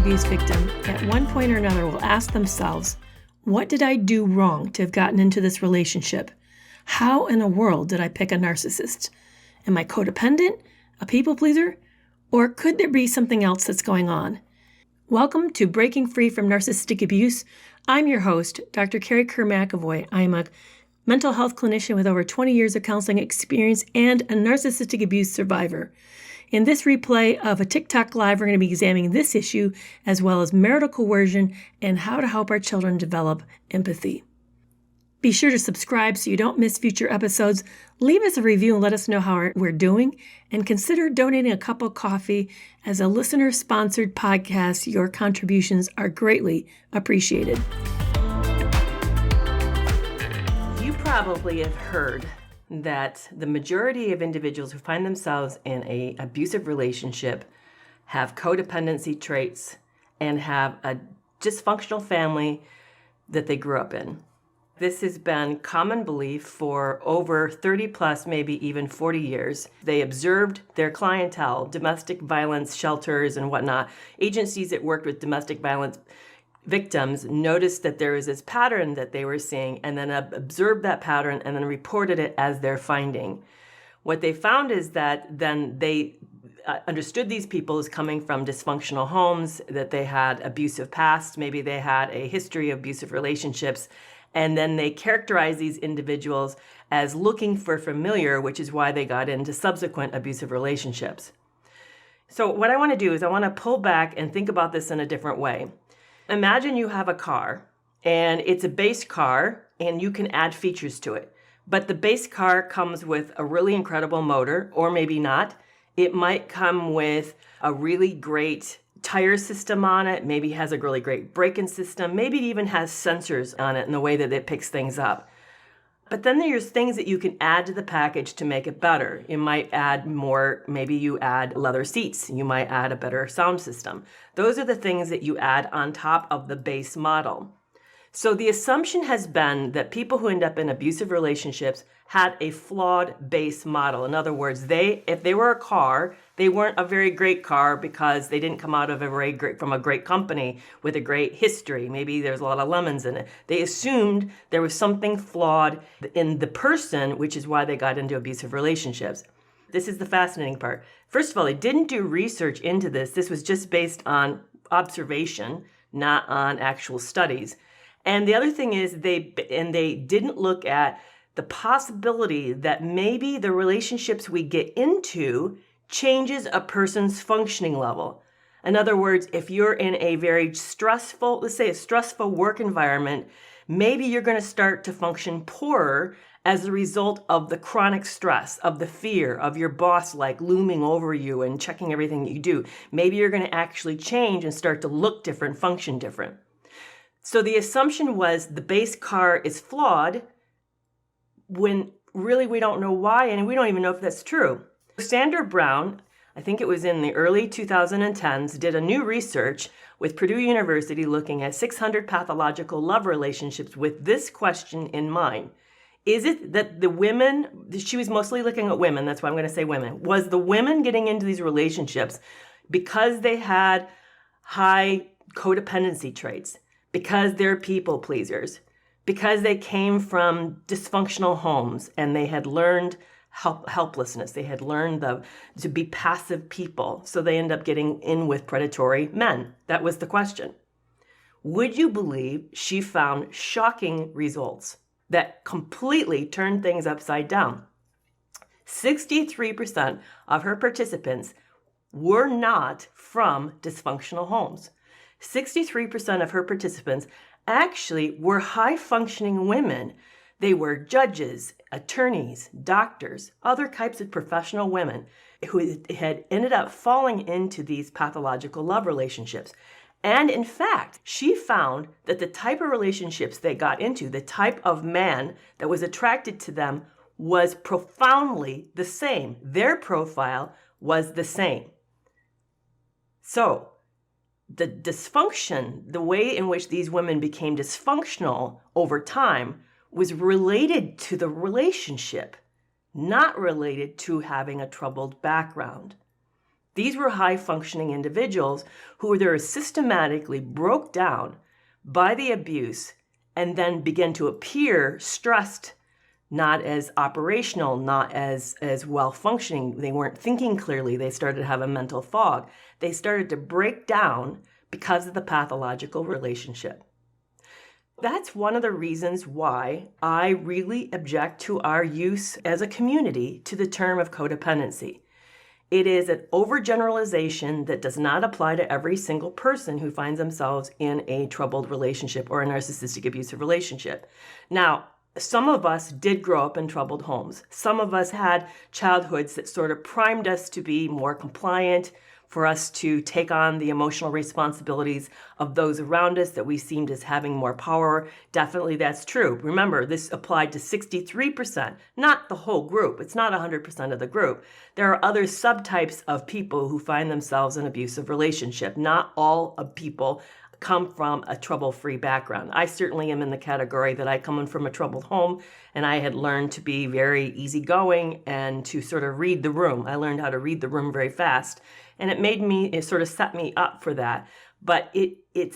abuse victim at one point or another will ask themselves, what did I do wrong to have gotten into this relationship? How in the world did I pick a narcissist? Am I codependent, a people pleaser, or could there be something else that's going on? Welcome to Breaking Free from Narcissistic Abuse. I'm your host, Dr. Carrie Kerr-McAvoy. I am a mental health clinician with over 20 years of counseling experience and a narcissistic abuse survivor. In this replay of a TikTok Live, we're going to be examining this issue as well as marital coercion and how to help our children develop empathy. Be sure to subscribe so you don't miss future episodes. Leave us a review and let us know how we're doing. And consider donating a cup of coffee. As a listener-sponsored podcast, your contributions are greatly appreciated. You probably have heard that the majority of individuals who find themselves in an abusive relationship have codependency traits and have a dysfunctional family that they grew up in. This has been common belief for over 30 plus, maybe even 40 years. They observed their clientele, domestic violence shelters and whatnot. Agencies that worked with domestic violence victims noticed that there was this pattern that they were seeing and then observed that pattern and then reported it as their finding. What they found is that then they understood these people as coming from dysfunctional homes, that they had abusive past, maybe they had a history of abusive relationships, and then they characterized these individuals as looking for familiar, which is why they got into subsequent abusive relationships. So what I want to do is I want to pull back and think about this in a different way. Imagine you have a car, and it's a base car, and you can add features to it. But the base car comes with a really incredible motor, or maybe not. It might come with a really great tire system on it, maybe has a really great braking system, maybe it even has sensors on it in the way that it picks things up. But then there's things that you can add to the package to make it better. You might add more, maybe you add leather seats. You might add a better sound system. Those are the things that you add on top of the base model. So the assumption has been that people who end up in abusive relationships had a flawed base model. In other words, if they were a car, they weren't a very great car because they didn't come out of from a great company with a great history. Maybe there's a lot of lemons in it. They assumed there was something flawed in the person, which is why they got into abusive relationships. This is the fascinating part. First of all, they didn't do research into this. This was just based on observation, not on actual studies. And the other thing is they didn't look at the possibility that maybe the relationships we get into changes a person's functioning level. In other words, if you're in a very stressful, let's say a stressful work environment, maybe you're going to start to function poorer as a result of the chronic stress, of the fear of your boss like looming over you and checking everything you do. Maybe you're going to actually change and start to look different, function different. So the assumption was the base car is flawed when really we don't know why, and we don't even know if that's true. Sandra Brown, I think it was in the early 2010s, did a new research with Purdue University looking at 600 pathological love relationships with this question in mind. Is it that the women, she was mostly looking at women, that's why I'm going to say women, was the women getting into these relationships because they had high codependency traits, because they're people pleasers, because they came from dysfunctional homes and they had learned helplessness. They had learned to be passive people. So they end up getting in with predatory men. That was the question. Would you believe she found shocking results that completely turned things upside down? 63% of her participants were not from dysfunctional homes. 63% of her participants actually were high-functioning women. They were judges, attorneys, doctors, other types of professional women who had ended up falling into these pathological love relationships. And in fact, she found that the type of relationships they got into, the type of man that was attracted to them, was profoundly the same. Their profile was the same. So, the dysfunction, the way in which these women became dysfunctional over time was related to the relationship, not related to having a troubled background. These were high-functioning individuals who were systematically broke down by the abuse and then began to appear stressed, not as operational, not as well-functioning. They weren't thinking clearly. They started to have a mental fog. They started to break down because of the pathological relationship. That's one of the reasons why I really object to our use as a community to the term of codependency. It is an overgeneralization that does not apply to every single person who finds themselves in a troubled relationship or a narcissistic abusive relationship. Now, some of us did grow up in troubled homes. Some of us had childhoods that sort of primed us to be more compliant, for us to take on the emotional responsibilities of those around us, that we seemed as having more power. Definitely that's true. Remember, this applied to 63%, not the whole group. It's not 100% of the group. There are other subtypes of people who find themselves in abusive relationship. Not all of people come from a trouble-free background. I certainly am in the category that I come from a troubled home, and I had learned to be very easygoing and to sort of read the room. I learned how to read the room very fast, and it sort of set me up for that. But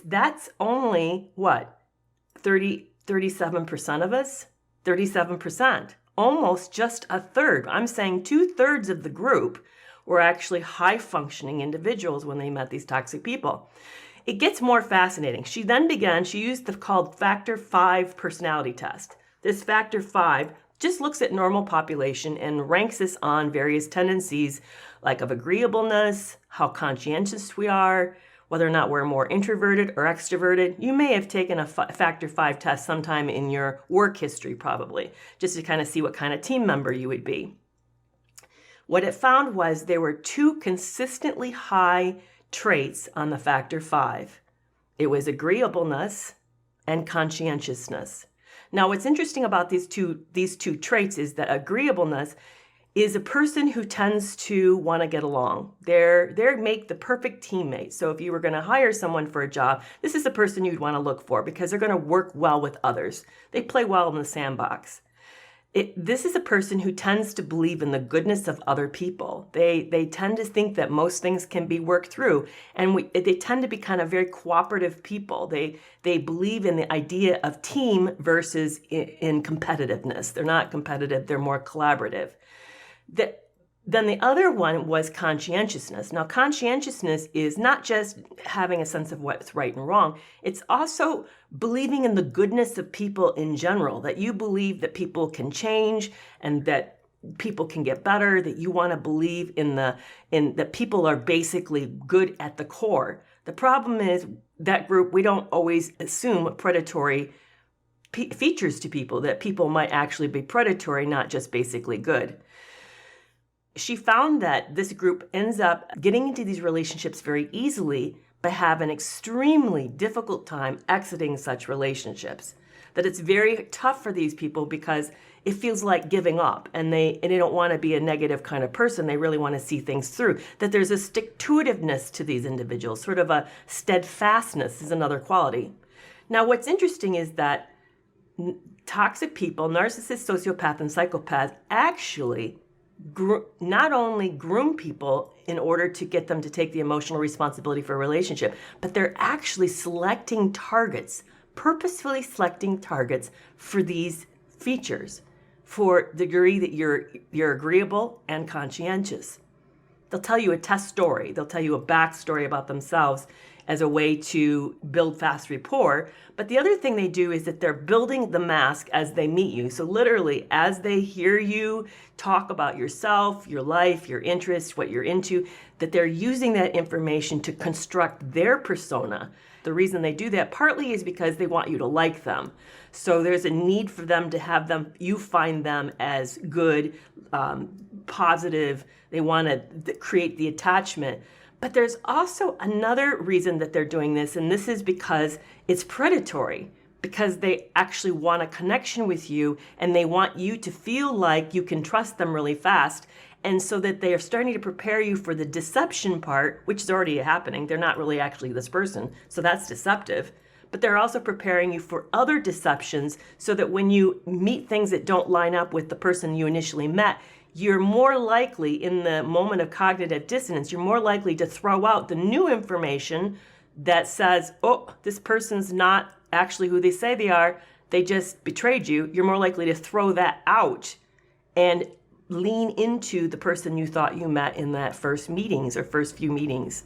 that's only, 37% of us? 37%. Almost just a third. I'm saying 2/3 of the group were actually high-functioning individuals when they met these toxic people. It gets more fascinating. She used the called Factor 5 personality test. This Factor 5 just looks at normal population and ranks us on various tendencies like of agreeableness, how conscientious we are, whether or not we're more introverted or extroverted. You may have taken a Factor 5 test sometime in your work history probably, just to kind of see what kind of team member you would be. What it found was there were 2 consistently high traits on the Factor 5. It was agreeableness and conscientiousness. Now, what's interesting about these two traits is that agreeableness is a person who tends to want to get along. They make the perfect teammate. So if you were going to hire someone for a job, this is the person you'd want to look for because they're going to work well with others. They play well in the sandbox. This is a person who tends to believe in the goodness of other people. They tend to think that most things can be worked through, and they tend to be kind of very cooperative people. They believe in the idea of team versus in competitiveness. They're not competitive, they're more collaborative. Then the other one was conscientiousness. Now, conscientiousness is not just having a sense of what's right and wrong. It's also believing in the goodness of people in general, that you believe that people can change and that people can get better, that you want to believe in that people are basically good at the core. The problem is that group, we don't always assume predatory features to people, that people might actually be predatory, not just basically good. She found that this group ends up getting into these relationships very easily, but have an extremely difficult time exiting such relationships. That it's very tough for these people because it feels like giving up, and they don't want to be a negative kind of person. They really want to see things through. That there's a stick-to-itiveness to these individuals, sort of a steadfastness is another quality. Now, what's interesting is that toxic people, narcissists, sociopaths, and psychopaths actually not only groom people in order to get them to take the emotional responsibility for a relationship, but they're actually selecting targets, purposefully selecting targets for these features, for the degree that you're agreeable and conscientious. They'll tell you a test story. They'll tell you a backstory about themselves as a way to build fast rapport. But the other thing they do is that they're building the mask as they meet you. So literally, as they hear you talk about yourself, your life, your interests, what you're into, that they're using that information to construct their persona. The reason they do that partly is because they want you to like them. So there's a need for them to have you find them as good, positive. They want to create the attachment. But there's also another reason that they're doing this, and this is because it's predatory, because they actually want a connection with you, and they want you to feel like you can trust them really fast, and so that they are starting to prepare you for the deception part, which is already happening. They're not really actually this person, so that's deceptive. But they're also preparing you for other deceptions so that when you meet things that don't line up with the person you initially met, you're more likely, in the moment of cognitive dissonance, you're more likely to throw out the new information that says, oh, this person's not actually who they say they are. They just betrayed you. You're more likely to throw that out and lean into the person you thought you met in that first few meetings.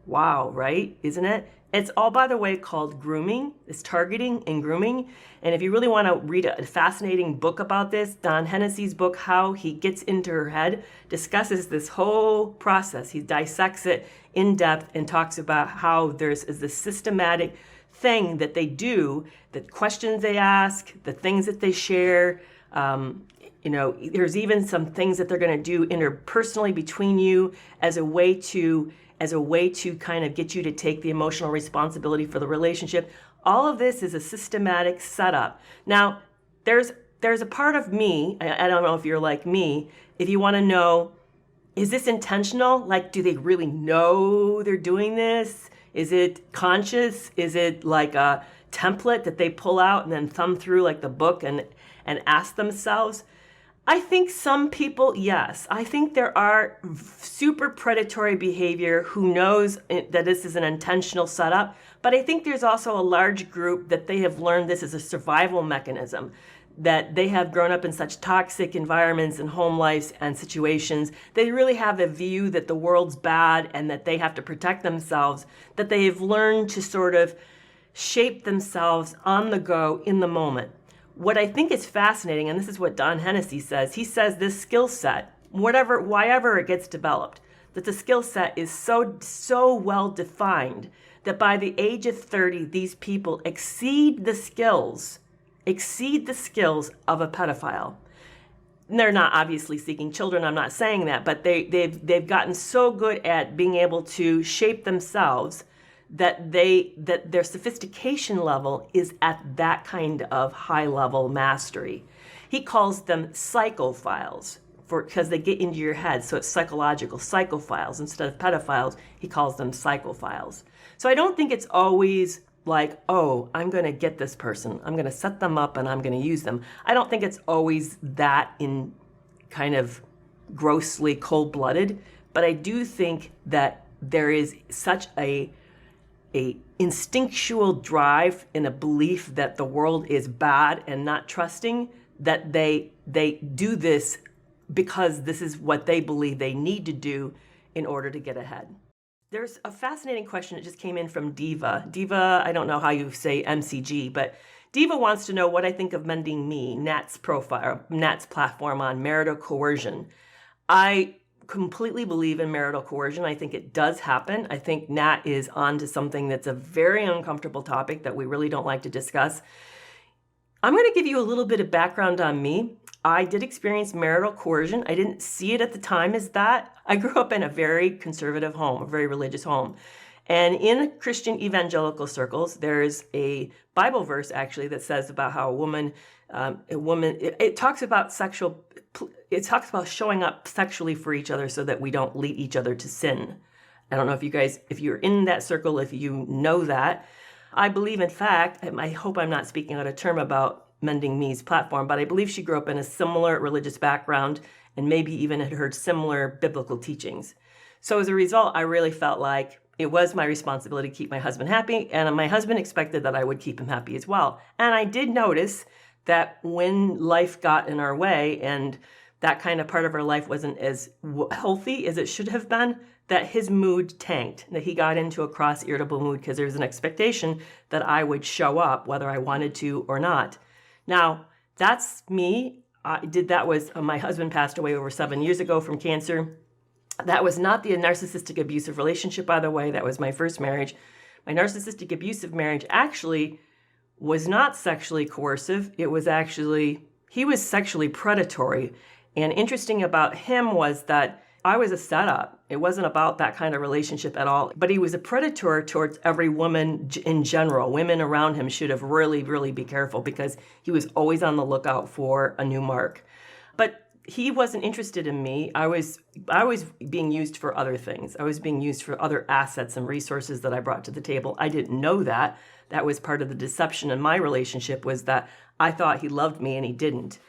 Wow, right? Isn't it? It's all, by the way, called grooming. It's targeting and grooming. And if you really want to read a fascinating book about this, Don Hennessy's book, How He Gets Into Her Head, discusses this whole process. He dissects it in depth and talks about how there's this systematic thing that they do, the questions they ask, the things that they share. There's even some things that they're going to do interpersonally between you as a way to kind of get you to take the emotional responsibility for the relationship. All of this is a systematic setup. Now, there's a part of me, I don't know if you're like me, if you want to know, is this intentional? Like, do they really know they're doing this? Is it conscious? Is it like a template that they pull out and then thumb through like the book and ask themselves? I think some people, yes. I think there are super predatory behavior who knows that this is an intentional setup, but I think there's also a large group that they have learned this is a survival mechanism, that they have grown up in such toxic environments and home lives and situations. They really have a view that the world's bad and that they have to protect themselves, that they have learned to sort of shape themselves on the go in the moment. What I think is fascinating, and this is what Don Hennessy says, he says this skill set, whyever it gets developed, that the skill set is so well defined that by the age of 30, these people exceed the skills of a pedophile. And they're not obviously seeking children, I'm not saying that, but they've gotten so good at being able to shape themselves that their sophistication level is at that kind of high level mastery. He calls them psychophiles because they get into your head, so it's psychological psychophiles instead of pedophiles. He calls them psychophiles. So I don't think it's always like, oh, I'm going to get this person, I'm going to set them up and I'm going to use them. I don't think it's always that in kind of grossly cold-blooded, but I do think that there is such a instinctual drive and a belief that the world is bad and not trusting, that they do this because this is what they believe they need to do in order to get ahead. There's a fascinating question that just came in from Diva. Diva, I don't know how you say MCG, but Diva wants to know what I think of Mending Me, Nat's platform on marital coercion. I completely believe in marital coercion. I think it does happen. I think Nat is onto something that's a very uncomfortable topic that we really don't like to discuss. I'm going to give you a little bit of background on me. I did experience marital coercion. I didn't see it at the time as that. I grew up in a very conservative home, a very religious home. And in Christian evangelical circles, there's a Bible verse actually that says about how it talks about showing up sexually for each other so that we don't lead each other to sin. I don't know if you guys, if you're in that circle, if you know that. I believe, in fact, I hope I'm not speaking out of term about Mending Me's platform, but I believe she grew up in a similar religious background and maybe even had heard similar biblical teachings. So as a result, I really felt like it was my responsibility to keep my husband happy, and my husband expected that I would keep him happy as well. And I did notice that when life got in our way and that kind of part of our life wasn't as healthy as it should have been, that his mood tanked, that he got into a cross-irritable mood because there was an expectation that I would show up whether I wanted to or not. Now, that's me. My husband passed away over 7 years ago from cancer. That was not the narcissistic abusive relationship, by the way. That was my first marriage. My narcissistic abusive marriage actually was not sexually coercive. It was actually, he was sexually predatory. And interesting about him was that I was a setup. It wasn't about that kind of relationship at all. But he was a predator towards every woman in general. Women around him should have really, really be careful because he was always on the lookout for a new mark. But he wasn't interested in me. I was being used for other things. I was being used for other assets and resources that I brought to the table. I didn't know that. That was part of the deception in my relationship, was that I thought he loved me and he didn't.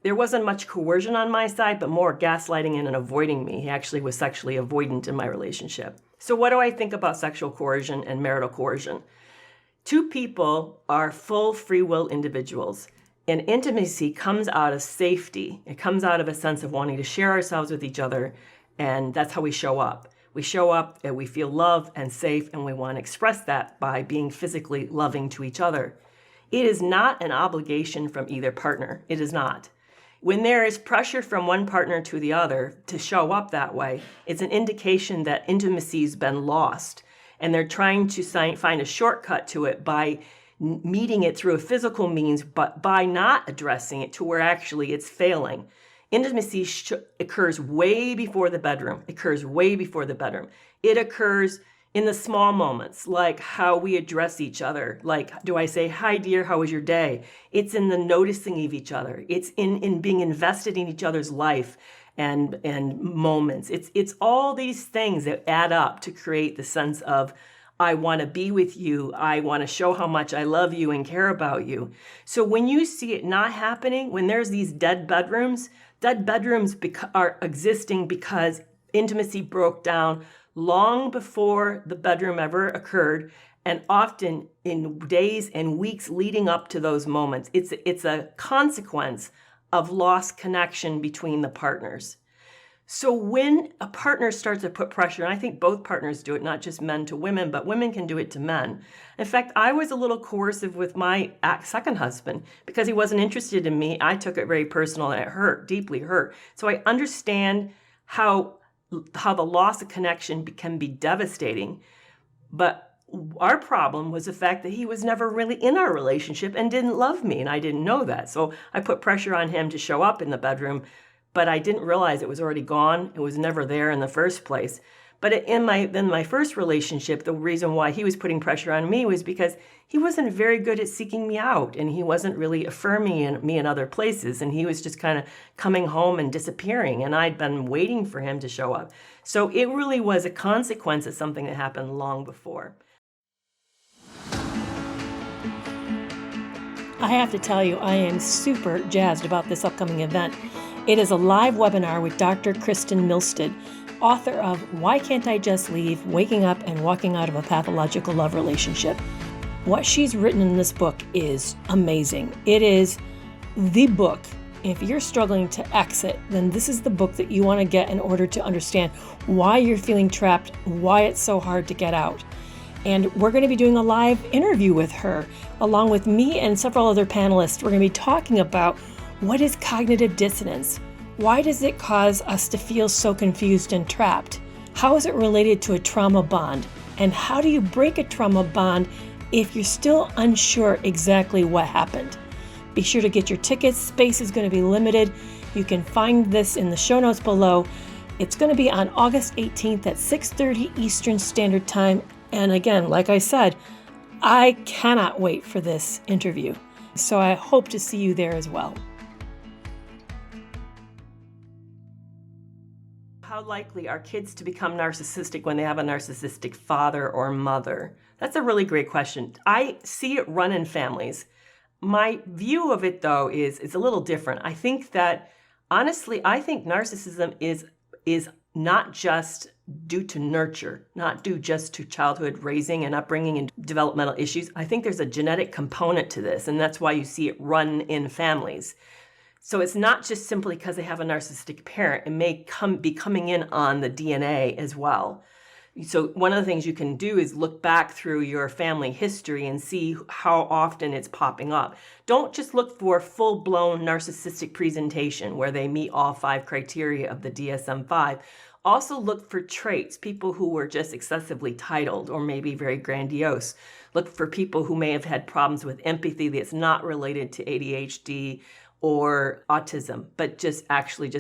there wasn't much coercion on my side, but more gaslighting and avoiding me. He actually was sexually avoidant in my relationship. So what do I think about sexual coercion and marital coercion? Two people are full free will individuals, and intimacy comes out of safety. It comes out of a sense of wanting to share ourselves with each other, and that's how we show up. We show up and we feel loved and safe, and we want to express that by being physically loving to each other. It is not an obligation from either partner. It is not. When there is pressure from one partner to the other to show up that way, it's an indication that intimacy's been lost, and they're trying to find a shortcut to it by meeting it through a physical means, but by not addressing it to where actually it's failing. Intimacy occurs way before the bedroom. It occurs way before the bedroom. It occurs in the small moments, like how we address each other. Like, do I say, hi, dear, how was your day? It's in the noticing of each other. It's in being invested in each other's life and moments. It's all these things that add up to create the sense of, I want to be with you. I want to show how much I love you and care about you. So when you see it not happening, when there's these dead bedrooms are existing because intimacy broke down long before the bedroom ever occurred, and often in days and weeks leading up to those moments. It's a consequence of lost connection between the partners. So when a partner starts to put pressure, and I think both partners do it, not just men to women, but women can do it to men. In fact, I was a little coercive with my second husband because he wasn't interested in me. I took it very personal and it hurt, deeply hurt. So I understand how the loss of connection can be devastating. But our problem was the fact that he was never really in our relationship and didn't love me, and I didn't know that. So I put pressure on him to show up in the bedroom, but I didn't realize it was already gone. It was never there in the first place. But in my first relationship, the reason why he was putting pressure on me was because he wasn't very good at seeking me out, and he wasn't really affirming me in other places, and he was just kind of coming home and disappearing, and I'd been waiting for him to show up. So it really was a consequence of something that happened long before. I have to tell you, I am super jazzed about this upcoming event. It is a live webinar with Dr. Kristen Milstead, author of Why Can't I Just Leave? Waking Up and Walking Out of a Pathological Love Relationship. What she's written in this book is amazing. It is the book. If you're struggling to exit, then this is the book that you want to get in order to understand why you're feeling trapped, why it's so hard to get out. And we're going to be doing a live interview with her, along with me and several other panelists. We're going to be talking about what is cognitive dissonance? Why does it cause us to feel so confused and trapped? How is it related to a trauma bond? And how do you break a trauma bond if you're still unsure exactly what happened? Be sure to get your tickets. Space is going to be limited. You can find this in the show notes below. It's going to be on August 18th at 6:30 Eastern Standard Time. And again, like I said, I cannot wait for this interview. So I hope to see you there as well. How likely are kids to become narcissistic when they have a narcissistic father or mother? That's a really great question. I see it run in families. My view of it, though, is it's a little different. I think that, honestly, I think narcissism is not just due to nurture, not due just to childhood raising and upbringing and developmental issues. I think there's a genetic component to this, and that's why you see it run in families. So it's not just simply because they have a narcissistic parent. It may be coming in on the DNA as well. So one of the things you can do is look back through your family history and see how often it's popping up. Don't just look for full-blown narcissistic presentation where they meet all 5 criteria of the DSM-5. Also look for traits, people who were just excessively titled or maybe very grandiose. Look for people who may have had problems with empathy that's not related to ADHD or autism, but just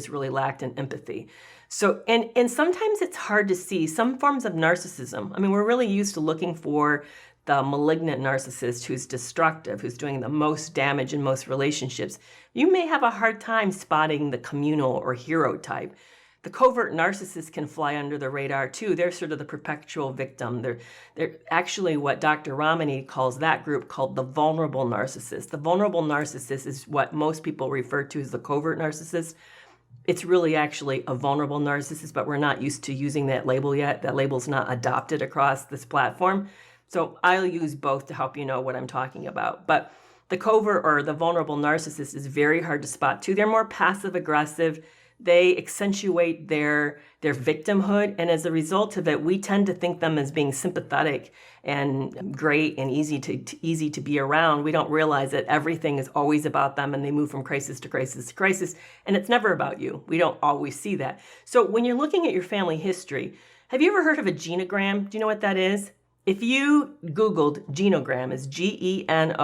really lacked in empathy. So, and sometimes it's hard to see some forms of narcissism. I mean, we're really used to looking for the malignant narcissist who's destructive, who's doing the most damage in most relationships. You may have a hard time spotting the communal or hero type. The covert narcissist can fly under the radar too. They're sort of the perpetual victim. They're actually what Dr. Ramani calls that group called the vulnerable narcissist. The vulnerable narcissist is what most people refer to as the covert narcissist. It's really actually a vulnerable narcissist, but we're not used to using that label yet. That label's not adopted across this platform. So I'll use both to help you know what I'm talking about. But the covert or the vulnerable narcissist is very hard to spot too. They're more passive aggressive. They accentuate their victimhood, and as a result of it, we tend to think them as being sympathetic and great and easy to be around. We don't realize that everything is always about them, and they move from crisis to crisis to crisis, and it's never about you. We don't always see that. So when you're looking at your family history, have you ever heard of a genogram? Do you know what that is? If you Googled genogram, it's genogram,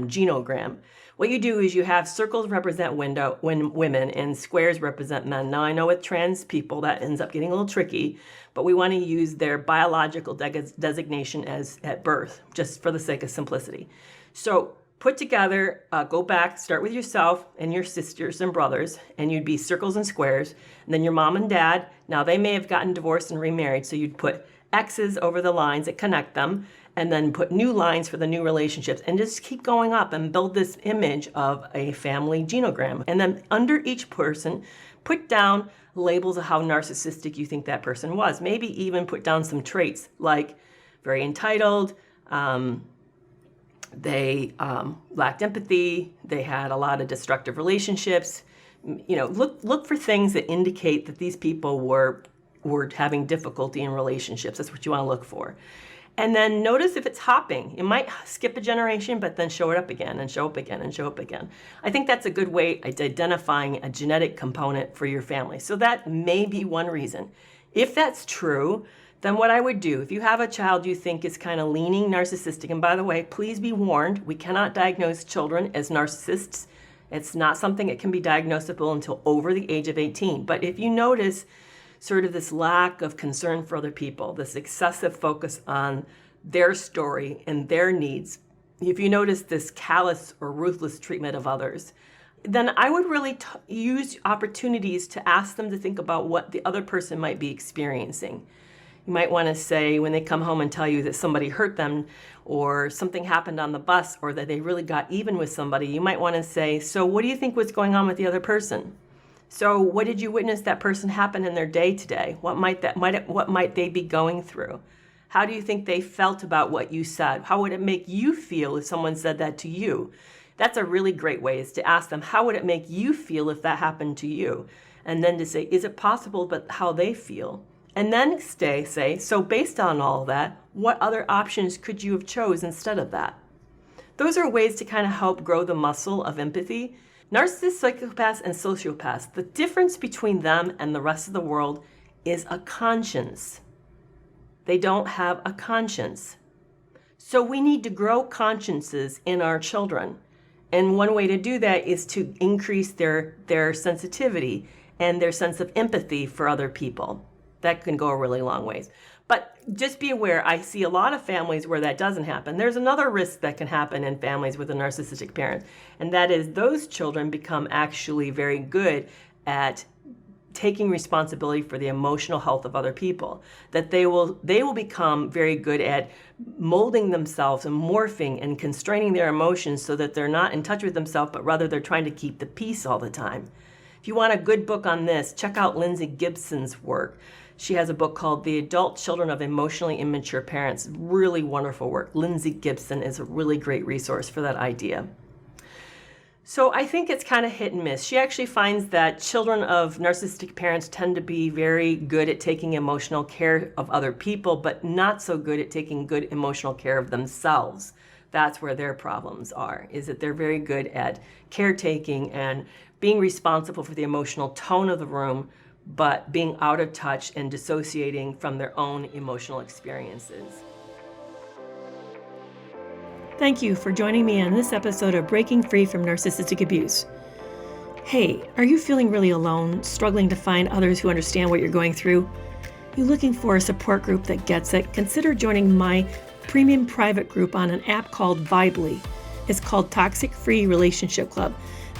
genogram. What you do is you have circles represent women and squares represent men. Now, I know with trans people that ends up getting a little tricky, but we want to use their biological designation as at birth, just for the sake of simplicity. So put together, go back, start with yourself and your sisters and brothers, and you'd be circles and squares. And then your mom and dad, now they may have gotten divorced and remarried, so you'd put X's over the lines that connect them, and then put new lines for the new relationships, and just keep going up and build this image of a family genogram. And then under each person, put down labels of how narcissistic you think that person was. Maybe even put down some traits like very entitled, they lacked empathy, they had a lot of destructive relationships. You know, look for things that indicate that these people were having difficulty in relationships. That's what you want to look for. And then notice if it's hopping. It might skip a generation, but then show it up again and show up again and show up again. I think that's a good way of identifying a genetic component for your family. So that may be one reason. If that's true, then what I would do, if you have a child you think is kind of leaning narcissistic, and by the way, please be warned, we cannot diagnose children as narcissists. It's not something that can be diagnosable until over the age of 18. But if you notice sort of this lack of concern for other people, this excessive focus on their story and their needs, if you notice this callous or ruthless treatment of others, then I would really use opportunities to ask them to think about what the other person might be experiencing. You might want to say, when they come home and tell you that somebody hurt them or something happened on the bus or that they really got even with somebody, you might want to say, so what do you think was going on with the other person? So what did you witness that person happen in their day today? What might they be going through? How do you think they felt about what you said? How would it make you feel if someone said that to you? That's a really great way, is to ask them, how would it make you feel if that happened to you? And then to say, is it possible, but how they feel? And then say, so based on all of that, what other options could you have chose instead of that? Those are ways to kind of help grow the muscle of empathy. Narcissists, psychopaths, and sociopaths, the difference between them and the rest of the world is a conscience. They don't have a conscience. So we need to grow consciences in our children. And one way to do that is to increase their sensitivity and their sense of empathy for other people. That can go a really long ways. But just be aware, I see a lot of families where that doesn't happen. There's another risk that can happen in families with a narcissistic parent, and that is those children become actually very good at taking responsibility for the emotional health of other people. That they will become very good at molding themselves and morphing and constraining their emotions so that they're not in touch with themselves, but rather they're trying to keep the peace all the time. If you want a good book on this, check out Lindsay Gibson's work. She has a book called The Adult Children of Emotionally Immature Parents. Really wonderful work. Lindsay Gibson is a really great resource for that idea. So I think it's kind of hit and miss. She actually finds that children of narcissistic parents tend to be very good at taking emotional care of other people, but not so good at taking good emotional care of themselves. That's where their problems are, is that they're very good at caretaking and being responsible for the emotional tone of the room, but being out of touch and dissociating from their own emotional experiences. Thank you for joining me on this episode of Breaking Free from Narcissistic Abuse. Hey, are you feeling really alone, struggling to find others who understand what you're going through? You looking for a support group that gets it? Consider joining my premium private group on an app called Vibely. It's called Toxic Free Relationship Club.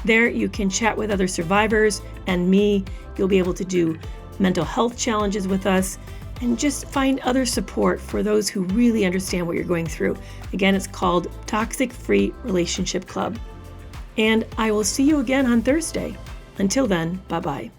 There you can chat with other survivors and me. You'll be able to do mental health challenges with us and just find other support for those who really understand what you're going through. Again, it's called Toxic Free Relationship Club. And I will see you again on Thursday. Until then, bye-bye.